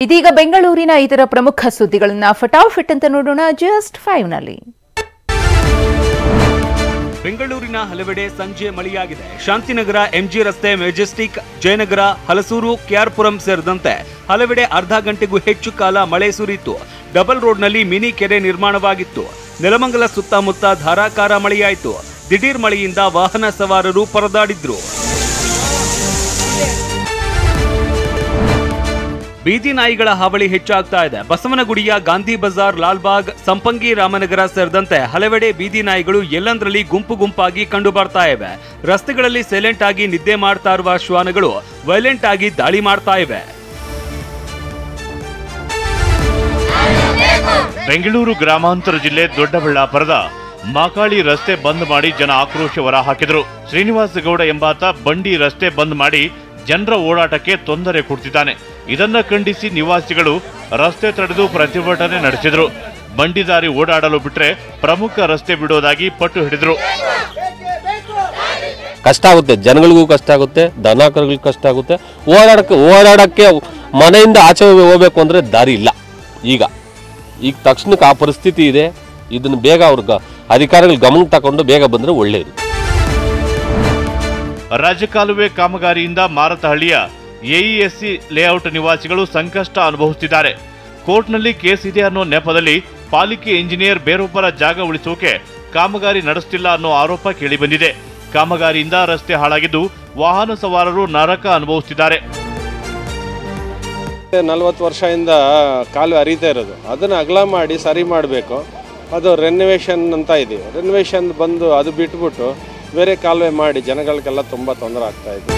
ಇದೀಗ ಬೆಂಗಳೂರಿನ ಇತರ ಪ್ರಮುಖ ಸುದ್ದಿಗಳನ್ನು ಫಟಾಫಟ್ ಅಂತ ನೋಡೋಣ ಜಸ್ಟ್ 5 ನಲ್ಲಿ. ಬೆಂಗಳೂರಿನ ಹಲವೆಡೆ ಸಂಜೆ ಮಳೆಯಾಗಿದೆ. ಶಾಂತಿನಗರ, ಎಂಜಿ ರಸ್ತೆ, ಮೆಜೆಸ್ಟಿಕ್, ಜಯನಗರ, ಹಲಸೂರು, ಕೆಆರ್ಪುರಂ ಸೇರಿದಂತೆ ಹಲವೆಡೆ ಅರ್ಧ ಗಂಟೆಗೂ ಹೆಚ್ಚು ಕಾಲ ಮಳೆ ಸುರಿಯಿತು. ಡಬಲ್ ರೋಡ್ನಲ್ಲಿ ಮಿನಿ ಕೆರೆ ನಿರ್ಮಾಣವಾಗಿತ್ತು. ನೆಲಮಂಗಲ ಸುತ್ತಮುತ್ತ ಧಾರಾಕಾರ ಮಳೆಯಾಯಿತು. ದಿಢೀರ್ ಮಳೆಯಿಂದ ವಾಹನ ಸವಾರರು ಪರದಾಡಿದ್ರು. ಬೀದಿ ನಾಯಿಗಳ ಹಾವಳಿ ಹೆಚ್ಚಾಗ್ತಾ ಇದೆ. ಬಸವನಗುಡಿಯ ಗಾಂಧಿ ಬಜಾರ್, ಲಾಲ್ಬಾಗ್, ಸಂಪಂಗಿ, ರಾಮನಗರ ಸೇರಿದಂತೆ ಹಲವೆಡೆ ಬೀದಿ ನಾಯಿಗಳು ಎಲ್ಲಂದ್ರಲ್ಲಿ ಗುಂಪು ಗುಂಪಾಗಿ ಕಂಡು ಬರ್ತಾ ಇವೆ. ರಸ್ತೆಗಳಲ್ಲಿ ಸೈಲೆಂಟ್ ಆಗಿ ನಿದ್ದೆ ಮಾಡ್ತಾ ಇರುವ ಶ್ವಾನಗಳು ವೈಲೆಂಟ್ ಆಗಿ ದಾಳಿ ಮಾಡ್ತಾ ಇವೆ. ಬೆಂಗಳೂರು ಗ್ರಾಮಾಂತರ ಜಿಲ್ಲೆ ದೊಡ್ಡಬಳ್ಳಾಪುರದ ಮಾಕಾಳಿ ರಸ್ತೆ ಬಂದ್ ಮಾಡಿ ಜನ ಆಕ್ರೋಶ ಹೊರಹಾಕಿದರು. ಶ್ರೀನಿವಾಸ ಗೌಡ ಎಂಬಾತ ಬಂಡಿ ರಸ್ತೆ ಬಂದ್ ಮಾಡಿ ಜನರ ಓಡಾಟಕ್ಕೆ ತೊಂದರೆ ಕೊಡ್ತಿದ್ದಾನೆ. ಇದನ್ನ ಖಂಡಿಸಿ ನಿವಾಸಿಗಳು ರಸ್ತೆ ತಡೆದು ಪ್ರತಿಭಟನೆ ನಡೆಸಿದರು. ಬಂಡಿದಾರಿ ಓಡಾಡಲು ಬಿಟ್ರೆ ಪ್ರಮುಖ ರಸ್ತೆ ಬಿಡೋದಾಗಿ ಪಟ್ಟು ಹಿಡಿದ್ರು. ಕಷ್ಟ ಆಗುತ್ತೆ, ಜನಗಳಿಗೂ ಕಷ್ಟ ಆಗುತ್ತೆ, ದನ ಕರುಗಳಿಗೂ ಕಷ್ಟ ಆಗುತ್ತೆ. ಓಡಾಡಕ್ಕೆ ಮನೆಯಿಂದ ಆಚೆ ಹೋಗ್ಬೇಕು ಅಂದ್ರೆ ದಾರಿ ಇಲ್ಲ. ಈಗ ತಕ್ಷಣಕ್ಕೆ ಆ ಪರಿಸ್ಥಿತಿ ಇದೆ. ಇದನ್ನು ಬೇಗ ಅವ್ರ ಅಧಿಕಾರಿಗಳು ಗಮನಕ್ಕೆ ತಗೊಂಡು ಬೇಗ ಬಂದ್ರೆ ಒಳ್ಳೆಯದು. ರಾಜಕಾಲುವೆ ಕಾಮಗಾರಿಯಿಂದ ಮಾರತಹಳ್ಳಿಯ ಎಇಎಸ್ಸಿ ಲೇಔಟ್ ನಿವಾಸಿಗಳು ಸಂಕಷ್ಟ ಅನುಭವಿಸುತ್ತಿದ್ದಾರೆ. ಕೋರ್ಟ್ನಲ್ಲಿ ಕೇಸ್ ಇದೆ ಅನ್ನೋ ನೆಪದಲ್ಲಿ ಪಾಲಿಕೆ ಇಂಜಿನಿಯರ್ ಬೇರೊಬ್ಬರ ಜಾಗ ಉಳಿಸೋಕೆ ಕಾಮಗಾರಿ ನಡೆಸುತ್ತಿಲ್ಲ ಅನ್ನೋ ಆರೋಪ ಕೇಳಿಬಂದಿದೆ. ಕಾಮಗಾರಿಯಿಂದ ರಸ್ತೆ ಹಾಳಾಗಿದ್ದು ವಾಹನ ಸವಾರರು ನರಕ ಅನುಭವಿಸುತ್ತಿದ್ದಾರೆ. 40 ವರ್ಷದಿಂದ ಕಾಲು ಹರಿತಾ ಇರೋದು, ಅದನ್ನು ಅಗಲ ಮಾಡಿ ಸರಿ ಮಾಡಬೇಕು. ಅದು ರೆನೋವೇಷನ್ ಅಂತ ಇದೆ. ರೆನೋವೇಷನ್ ಬಂದು ಅದು ಬಿಟ್ಬಿಟ್ಟು ಬೇರೆ ಕಾಲುವೆ ಮಾಡಿ ಜನಗಳಿಗೆಲ್ಲ ತುಂಬ ತೊಂದರೆ ಆಗ್ತಾ ಇದೆ.